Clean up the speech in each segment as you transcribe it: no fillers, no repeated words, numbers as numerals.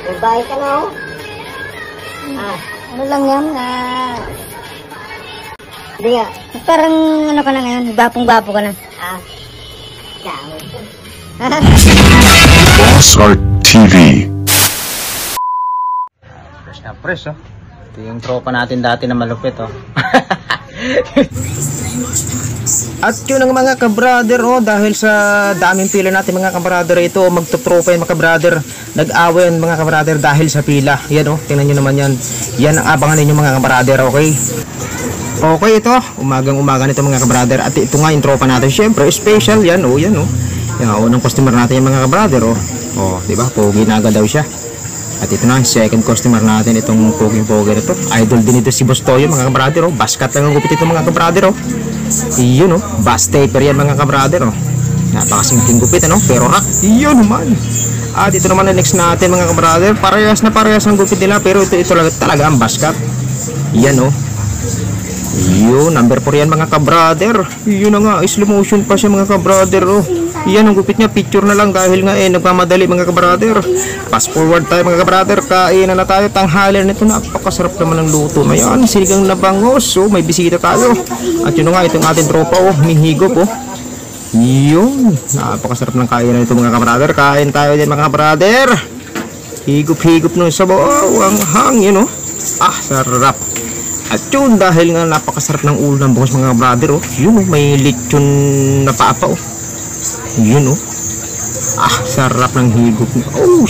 May bahay ka na oh. Ano lang yan? Hindi nga. Parang ano ka na ngayon? Bapong-bapo ka na. Gamit ko. Boss TV. Fresh na fresh, oh. Ito yung tropa natin dati na malupit, oh. At yun ang mga kabrader, oh, dahil sa daming pila natin mga kabrader, ito magtutropa yung mga kabrader. Nag-away yung mga kabrader dahil sa pila. Yan, oh, tingnan nyo naman yan. Yan ang abangan ninyo mga kabrader, okay? Okay, ito, umagang-umaga nito mga kabrader. At ito nga yung tropa natin, syempre special yan, oh, yan, oh. Yan, unang customer natin yung mga kabrader, oh. Oh, diba, pogi na agad daw siya. At ito na, second customer natin, itong poging-pogi na to. Idol din ito si Boss Toyo mga kabrader, oh. Baskat lang ang gupit ito mga kabrader, oh. Iyon, oh, bass taper yan mga kabrader, oh. Napakasimpleng gupit, ano, pero rock. Iyon naman. At ito naman ang next natin mga kabrader. Parehas na parehas ang gupit nila, pero ito talaga ang baskat. Yan, oh. Yun, number 4 yan mga kabrader. Yun na nga, slow motion pa siya mga kabrader, oh. Yan ang gupit niya, picture na lang dahil nga nagmamadali mga kabrader. Fast forward tayo mga kabrader, kainan na tayo, tanghali nito. Napakasarap naman ng luto na yan, sinigang na bangos, oh, may bisita tayo. At yun na nga, itong ating tropa, oh, mihigop, oh. Yun, napakasarap ng kainan nito mga kabrader. Kain tayo din mga kabrader. Higop-higop ng sabaw, oh, ang hang, yun, oh. Sarap. At yun, dahil nga napakasarap ng ulo ng bangos mga kabrader, oh. Yun, oh, may lechon na papa, oh. Yun, oh. Sarap ng higop. Oh,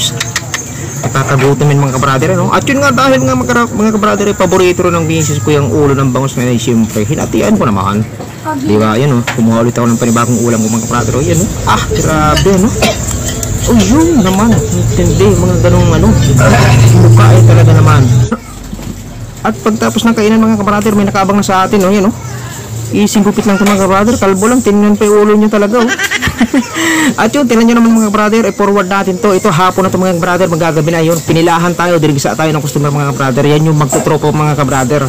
nakakagutom yun mga kabrader, no? At yun nga, dahil nga mga kabrader, paborito rin ng misis ko yung ulo ng bangos na yun. Siyempre, hinatian ko naman. Di ba, yan, oh. Kumuha ulit ako ng panibagong ulam ko mga kabrader. Oh, yan, oh. Grabe, no? Oh, yun naman. Hindi, mga ganong, mukha ay talaga naman. At pagtapos ng kainan mga kabrader, may nakaabang na sa atin, oh, yan, oh. Ising gupit lang ito mga kabrader, kalbo lang, tingnan pa yung ulo nyo talaga, oh. At yun, tingnan nyo naman mga kabrader, forward natin to. Ito hapon na ito mga kabrader, magagabi na yun. Pinilahan tayo, dirigsa tayo ng customer mga kabrader. Yan yung magtutropo mga kabrader.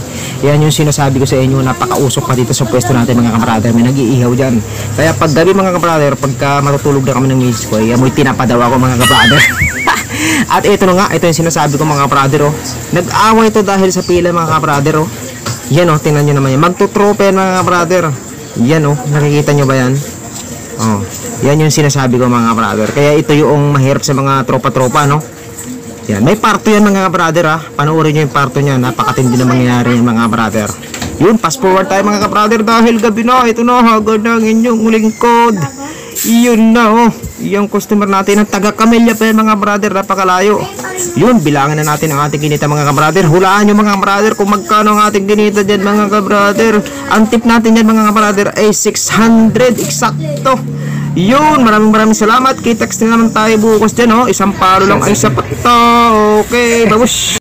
Yan yung sinasabi ko sa inyo, napakausok pa dito sa pwesto natin mga kabrader. May nag-iihaw dyan. Kaya pag gabi mga kabrader, pagka matutulog na kami ng misis ko, amoy tinapadaw ako mga kabrader. At ito na nga, ito yung sinasabi ko mga kabrader, oh. Nag-away ito dahil sa pila mga kabrader, oh. Yan, oh, tingnan nyo naman yan. Magtutrope yan mga brother. Yan, oh, nakikita nyo ba yan? Oh, yan yung sinasabi ko mga brother. Kaya ito yung mahirap sa mga tropa-tropa, no? Yan, may parto yan mga brother, ha. Panoorin nyo yung parto niya. Napakatindi na mangyayari yung mga brother. Yun, fast forward tayo mga brother dahil gabi na. Ito na, hagad ng inyong lingkod. Yun na, oh. Yung customer natin ng taga Camellia pa yan mga brother, napakalayo. Yun, bilangan na natin ang ating kinita mga kabrader. Hulaan nyo mga kabrader kung magkano ang ating kinita dyan mga kabrader. Ang tip natin dyan mga kabrader ay 600 eksakto. Yun, maraming salamat. Kita-text na naman tayo bukas dyan, oh. Isang palo lang ay sapat to. Okay, babush.